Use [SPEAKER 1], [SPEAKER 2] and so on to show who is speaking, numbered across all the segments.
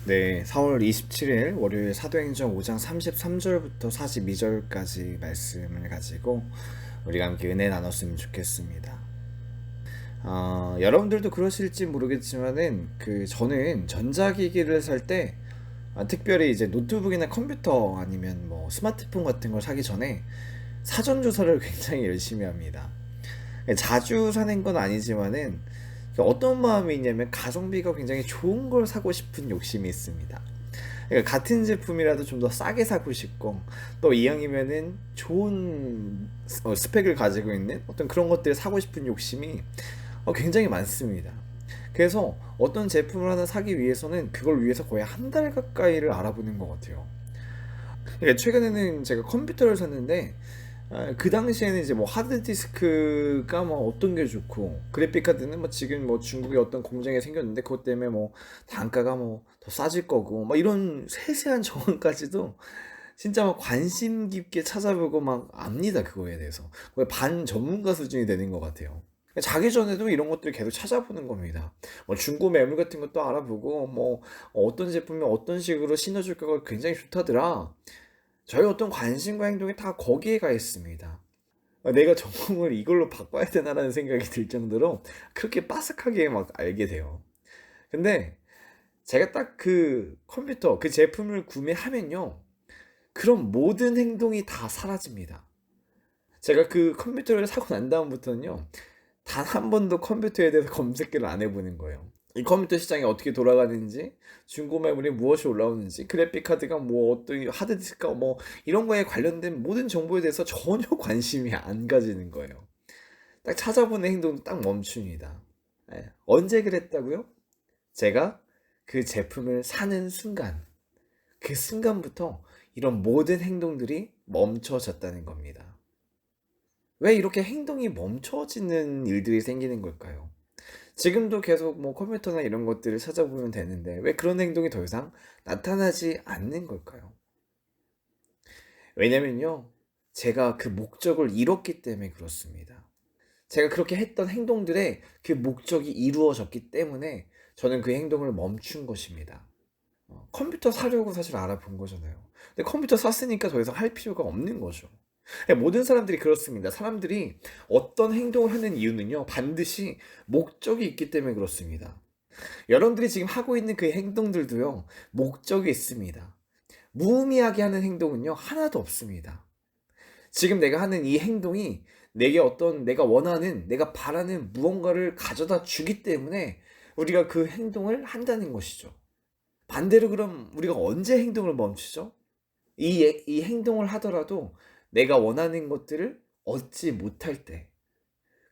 [SPEAKER 1] 네, 4월 27일 월요일 사도행전 5장 33절부터 42절까지 말씀을 가지고 우리가 함께 은혜 나눴으면 좋겠습니다. 여러분들도 그러실지 모르겠지만은 저는 전자기기를 살 때 특별히 이제 노트북이나 컴퓨터 아니면 뭐 스마트폰 같은 걸 사기 전에 사전 조사를 굉장히 열심히 합니다. 자주 사는 건 아니지만은 어떤 마음이 있냐면 가성비가 굉장히 좋은 걸 사고 싶은 욕심이 있습니다. 그러니까 같은 제품이라도 좀 더 싸게 사고 싶고 또 이왕이면은 좋은 스펙을 가지고 있는 어떤 그런 것들을 사고 싶은 욕심이 굉장히 많습니다. 그래서 어떤 제품을 하나 사기 위해서는 그걸 위해서 거의 한 달 가까이를 알아보는 것 같아요. 그러니까 최근에는 제가 컴퓨터를 샀는데 그 당시에는 이제 뭐 하드디스크가 뭐 어떤 게 좋고 그래픽 카드는 뭐 지금 뭐 중국의 어떤 공장이 생겼는데 그것 때문에 뭐 단가가 뭐 더 싸질 거고 막 이런 세세한 정황까지도 진짜 막 관심 깊게 찾아보고 막 압니다. 그거에 대해서 거의 반 전문가 수준이 되는 것 같아요. 자기 전에도 이런 것들을 계속 찾아보는 겁니다. 뭐 중고 매물 같은 것도 알아보고 뭐 어떤 제품이 어떤 식으로 신어줄까가 굉장히 좋다더라. 저희 어떤 관심과 행동이 다 거기에 가 있습니다. 내가 전공을 이걸로 바꿔야 되나라는 생각이 들 정도로 그렇게 빠삭하게 막 알게 돼요. 근데 제가 딱 그 컴퓨터, 그 제품을 구매하면요. 그런 모든 행동이 다 사라집니다. 제가 그 컴퓨터를 사고 난 다음부터는요. 단 한 번도 컴퓨터에 대해서 검색을 안 해보는 거예요. 이 컴퓨터 시장이 어떻게 돌아가는지, 중고 매물이 무엇이 올라오는지, 그래픽 카드가 뭐 어떤 하드디스크가 뭐 이런 거에 관련된 모든 정보에 대해서 전혀 관심이 안 가지는 거예요. 딱 찾아보는 행동도 딱 멈춥니다. 예. 언제 그랬다고요? 제가 그 제품을 사는 순간, 그 순간부터 이런 모든 행동들이 멈춰졌다는 겁니다. 왜 이렇게 행동이 멈춰지는 일들이 생기는 걸까요? 지금도 계속 뭐 컴퓨터나 이런 것들을 찾아보면 되는데 왜 그런 행동이 더 이상 나타나지 않는 걸까요? 왜냐면요. 제가 그 목적을 잃었기 때문에 그렇습니다. 제가 그렇게 했던 행동들의 그 목적이 이루어졌기 때문에 저는 그 행동을 멈춘 것입니다. 컴퓨터 사려고 사실 알아본 거잖아요. 근데 컴퓨터 샀으니까 더 이상 할 필요가 없는 거죠. 모든 사람들이 그렇습니다. 사람들이 어떤 행동을 하는 이유는요, 반드시 목적이 있기 때문에 그렇습니다. 여러분들이 지금 하고 있는 그 행동들도요, 목적이 있습니다. 무의미하게 하는 행동은요, 하나도 없습니다. 지금 내가 하는 이 행동이 내게 어떤 내가 원하는, 내가 바라는 무언가를 가져다 주기 때문에 우리가 그 행동을 한다는 것이죠. 반대로 그럼 우리가 언제 행동을 멈추죠? 이 행동을 하더라도 내가 원하는 것들을 얻지 못할 때,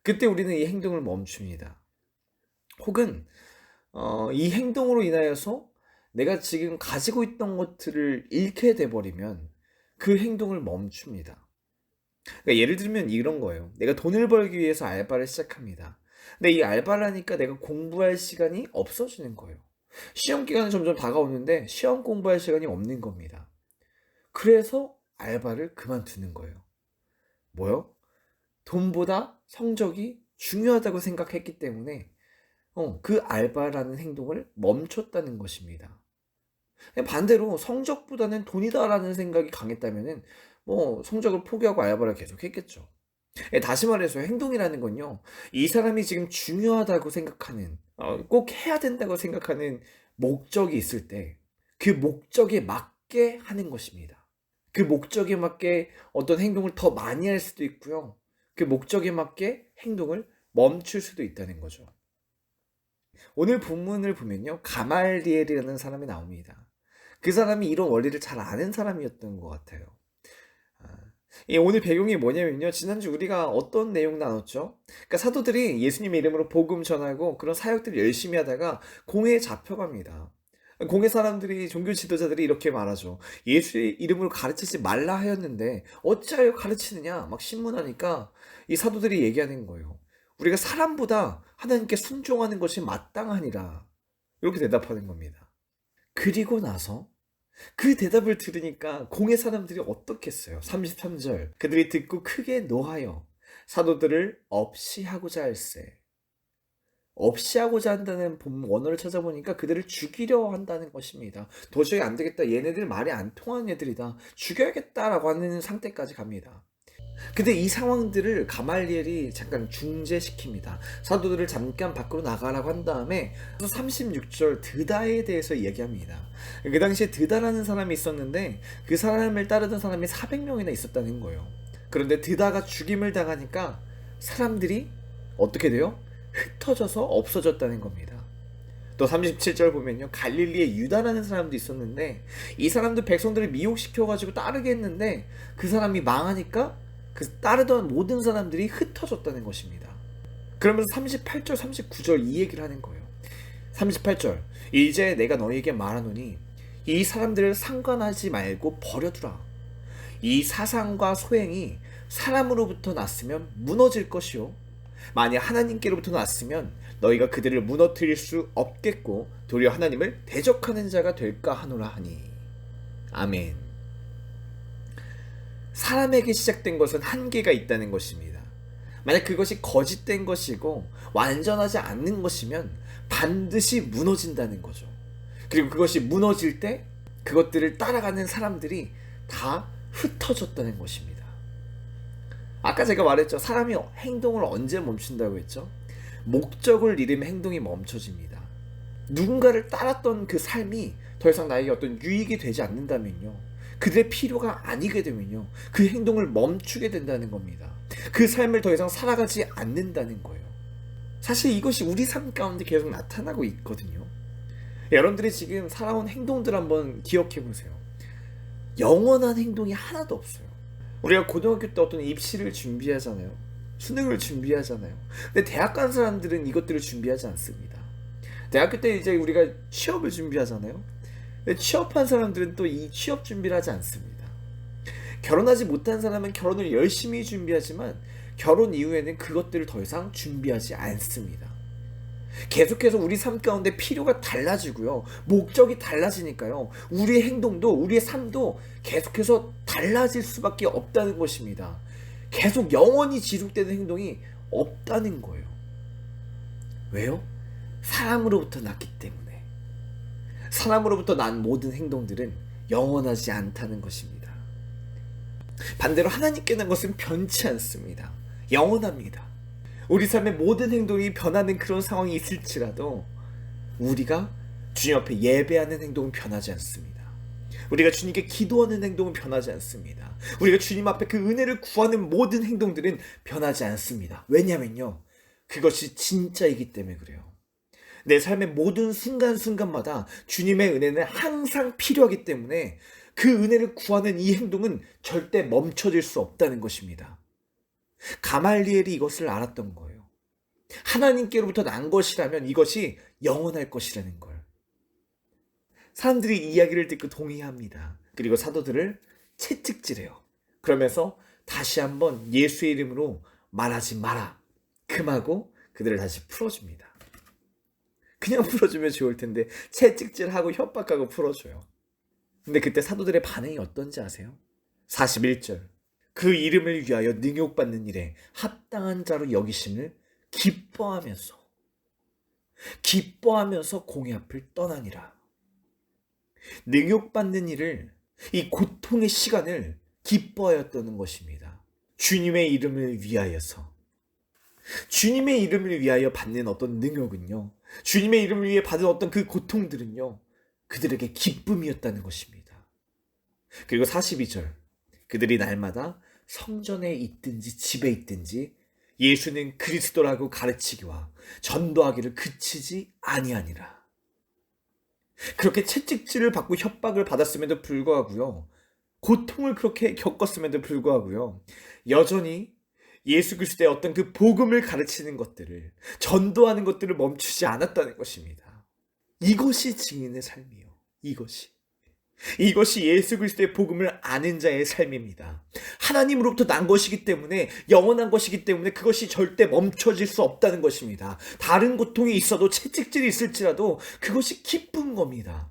[SPEAKER 1] 그때 우리는 이 행동을 멈춥니다. 혹은 이 행동으로 인하여서 내가 지금 가지고 있던 것들을 잃게 돼버리면 그 행동을 멈춥니다. 그러니까 예를 들면 이런 거예요. 내가 돈을 벌기 위해서 알바를 시작합니다. 근데 이 알바를 하니까 내가 공부할 시간이 없어지는 거예요. 시험 기간이 점점 다가오는데 시험 공부할 시간이 없는 겁니다. 그래서 알바를 그만두는 거예요. 뭐요? 돈보다 성적이 중요하다고 생각했기 때문에 그 알바라는 행동을 멈췄다는 것입니다. 반대로 성적보다는 돈이다라는 생각이 강했다면은 뭐 성적을 포기하고 알바를 계속했겠죠. 다시 말해서 행동이라는 건요, 이 사람이 지금 중요하다고 생각하는, 꼭 해야 된다고 생각하는 목적이 있을 때, 그 목적에 맞게 하는 것입니다. 그 목적에 맞게 어떤 행동을 더 많이 할 수도 있고요. 그 목적에 맞게 행동을 멈출 수도 있다는 거죠. 오늘 본문을 보면요. 가말리엘이라는 사람이 나옵니다. 그 사람이 이런 원리를 잘 아는 사람이었던 것 같아요. 아, 오늘 배경이 뭐냐면요. 지난주 우리가 어떤 내용 나눴죠? 그러니까 사도들이 예수님의 이름으로 복음 전하고 그런 사역들을 열심히 하다가 공회에 잡혀갑니다. 공회 사람들이 종교 지도자들이 이렇게 말하죠. 예수의 이름으로 가르치지 말라 하였는데 어찌하여 가르치느냐 막 신문하니까 이 사도들이 얘기하는 거예요. 우리가 사람보다 하나님께 순종하는 것이 마땅하니라. 이렇게 대답하는 겁니다. 그리고 나서 그 대답을 들으니까 공회 사람들이 어떻겠어요? 33절. 그들이 듣고 크게 노하여 사도들을 없이 하고자 할세. 없이 하고자 한다는 본 원어를 찾아보니까 그들을 죽이려 한다는 것입니다. 도저히 안 되겠다. 얘네들 말이 안 통하는 애들이다. 죽여야겠다라고 하는 상태까지 갑니다. 근데 이 상황들을 가말리엘이 잠깐 중재시킵니다. 사도들을 잠깐 밖으로 나가라고 한 다음에 36절 드다에 대해서 얘기합니다. 그 당시에 드다라는 사람이 있었는데 그 사람을 따르던 사람이 400명이나 있었다는 거예요. 그런데 드다가 죽임을 당하니까 사람들이 어떻게 돼요? 흩어져서 없어졌다는 겁니다. 또 37절 보면요, 갈릴리에 유다라는 사람도 있었는데 이 사람도 백성들을 미혹시켜가지고 따르게 했는데 그 사람이 망하니까 그 따르던 모든 사람들이 흩어졌다는 것입니다. 그러면서 38절 39절 이 얘기를 하는 거예요. 38절 이제 내가 너희에게 말하노니 이 사람들을 상관하지 말고 버려두라. 이 사상과 소행이 사람으로부터 났으면 무너질 것이요 만약 하나님께로부터 났으면 너희가 그들을 무너뜨릴 수 없겠고 도리어 하나님을 대적하는 자가 될까 하노라 하니. 아멘. 사람에게 시작된 것은 한계가 있다는 것입니다. 만약 그것이 거짓된 것이고 완전하지 않는 것이면 반드시 무너진다는 거죠. 그리고 그것이 무너질 때 그것들을 따라가는 사람들이 다 흩어졌다는 것입니다. 아까 제가 말했죠. 사람이 행동을 언제 멈춘다고 했죠? 목적을 잃으면 행동이 멈춰집니다. 누군가를 따랐던 그 삶이 더 이상 나에게 어떤 유익이 되지 않는다면요, 그들의 필요가 아니게 되면요, 그 행동을 멈추게 된다는 겁니다. 그 삶을 더 이상 살아가지 않는다는 거예요. 사실 이것이 우리 삶 가운데 계속 나타나고 있거든요. 여러분들이 지금 살아온 행동들 한번 기억해 보세요. 영원한 행동이 하나도 없어요. 우리가 고등학교 때 어떤 입시를 준비하잖아요. 수능을 준비하잖아요. 근데 대학 간 사람들은 이것들을 준비하지 않습니다. 대학교 때 이제 우리가 취업을 준비하잖아요. 근데 취업한 사람들은 또 이 취업 준비를 하지 않습니다. 결혼하지 못한 사람은 결혼을 열심히 준비하지만 결혼 이후에는 그것들을 더 이상 준비하지 않습니다. 계속해서 우리 삶 가운데 필요가 달라지고요, 목적이 달라지니까요, 우리의 행동도 우리의 삶도 계속해서 달라질 수밖에 없다는 것입니다. 계속 영원히 지속되는 행동이 없다는 거예요. 왜요? 사람으로부터 났기 때문에. 사람으로부터 난 모든 행동들은 영원하지 않다는 것입니다. 반대로 하나님께 난 것은 변치 않습니다. 영원합니다. 우리 삶의 모든 행동이 변하는 그런 상황이 있을지라도 우리가 주님 앞에 예배하는 행동은 변하지 않습니다. 우리가 주님께 기도하는 행동은 변하지 않습니다. 우리가 주님 앞에 그 은혜를 구하는 모든 행동들은 변하지 않습니다. 왜냐면요, 그것이 진짜이기 때문에 그래요. 내 삶의 모든 순간순간마다 주님의 은혜는 항상 필요하기 때문에 그 은혜를 구하는 이 행동은 절대 멈춰질 수 없다는 것입니다. 가말리엘이 이것을 알았던 거예요. 하나님께로부터 난 것이라면 이것이 영원할 것이라는 걸. 사람들이 이 이야기를 듣고 동의합니다. 그리고 사도들을 채찍질해요. 그러면서 다시 한번 예수의 이름으로 말하지 마라 금하고 그들을 다시 풀어줍니다. 그냥 풀어주면 좋을 텐데 채찍질하고 협박하고 풀어줘요. 근데 그때 사도들의 반응이 어떤지 아세요? 41절 그 이름을 위하여 능욕받는 일에 합당한 자로 여기심을 기뻐하면서 공회 앞을 떠나니라. 능욕받는 일을, 이 고통의 시간을 기뻐하였다는 것입니다. 주님의 이름을 위하여서. 주님의 이름을 위하여 받는 어떤 능욕은요, 주님의 이름을 위해 받은 어떤 그 고통들은요, 그들에게 기쁨이었다는 것입니다. 그리고 42절 그들이 날마다 성전에 있든지 집에 있든지 예수는 그리스도라고 가르치기와 전도하기를 그치지 아니하니라. 그렇게 채찍질을 받고 협박을 받았음에도 불구하고요, 고통을 그렇게 겪었음에도 불구하고요, 여전히 예수 그리스도의 어떤 그 복음을 가르치는 것들을, 전도하는 것들을 멈추지 않았다는 것입니다. 이것이 증인의 삶이요. 이것이 예수 그리스도의 복음을 아는 자의 삶입니다. 하나님으로부터 난 것이기 때문에, 영원한 것이기 때문에 그것이 절대 멈춰질 수 없다는 것입니다. 다른 고통이 있어도, 채찍질이 있을지라도 그것이 기쁜 겁니다.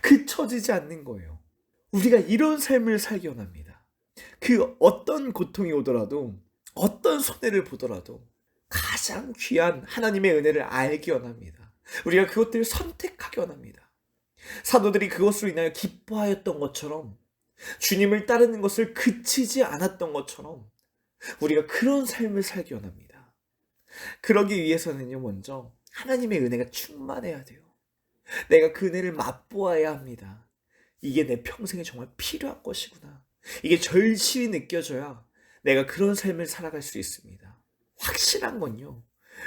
[SPEAKER 1] 그쳐지지 않는 거예요. 우리가 이런 삶을 살기 원합니다. 그 어떤 고통이 오더라도, 어떤 손해를 보더라도 가장 귀한 하나님의 은혜를 알기 원합니다. 우리가 그것들을 선택하기 원합니다. 사도들이 그것으로 인하여 기뻐하였던 것처럼, 주님을 따르는 것을 그치지 않았던 것처럼 우리가 그런 삶을 살기 원합니다. 그러기 위해서는요, 먼저 하나님의 은혜가 충만해야 돼요. 내가 그 은혜를 맛보아야 합니다. 이게 내 평생에 정말 필요한 것이구나. 이게 절실히 느껴져야 내가 그런 삶을 살아갈 수 있습니다. 확실한 건요,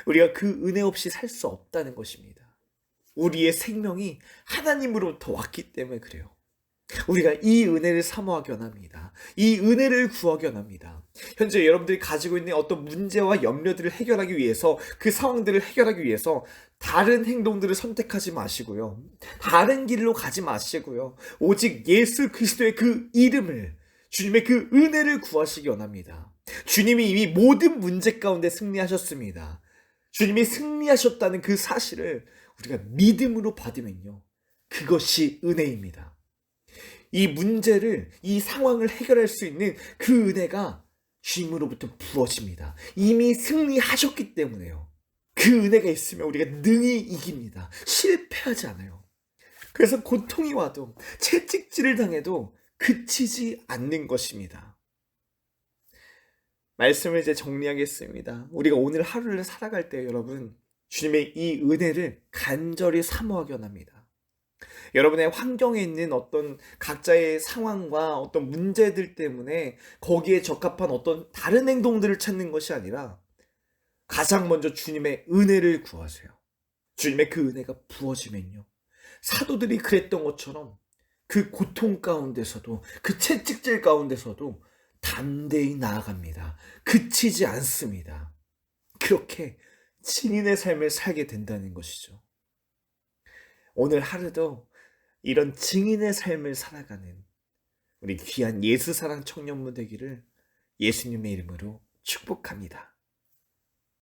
[SPEAKER 1] 우리가 그 은혜 없이 살 수 없다는 것입니다. 우리의 생명이 하나님으로부터 왔기 때문에 그래요. 우리가 이 은혜를 사모하기 원합니다. 이 은혜를 구하기 원합니다. 현재 여러분들이 가지고 있는 어떤 문제와 염려들을 해결하기 위해서, 그 상황들을 해결하기 위해서 다른 행동들을 선택하지 마시고요. 다른 길로 가지 마시고요. 오직 예수 그리스도의 그 이름을, 주님의 그 은혜를 구하시기 원합니다. 주님이 이미 모든 문제 가운데 승리하셨습니다. 주님이 승리하셨다는 그 사실을 우리가 믿음으로 받으면요, 그것이 은혜입니다. 이 문제를, 이 상황을 해결할 수 있는 그 은혜가 주님으로부터 부어집니다. 이미 승리하셨기 때문에요. 그 은혜가 있으면 우리가 능히 이깁니다. 실패하지 않아요. 그래서 고통이 와도, 채찍질을 당해도 그치지 않는 것입니다. 말씀을 이제 정리하겠습니다. 우리가 오늘 하루를 살아갈 때 여러분, 주님의 이 은혜를 간절히 사모하기 원합니다. 여러분의 환경에 있는 어떤 각자의 상황과 어떤 문제들 때문에 거기에 적합한 어떤 다른 행동들을 찾는 것이 아니라 가장 먼저 주님의 은혜를 구하세요. 주님의 그 은혜가 부어지면요, 사도들이 그랬던 것처럼 그 고통 가운데서도, 그 채찍질 가운데서도 담대히 나아갑니다. 그치지 않습니다. 그렇게 증인의 삶을 살게 된다는 것이죠. 오늘 하루도 이런 증인의 삶을 살아가는 우리 귀한 예수사랑 청년부 되기를 예수님의 이름으로 축복합니다.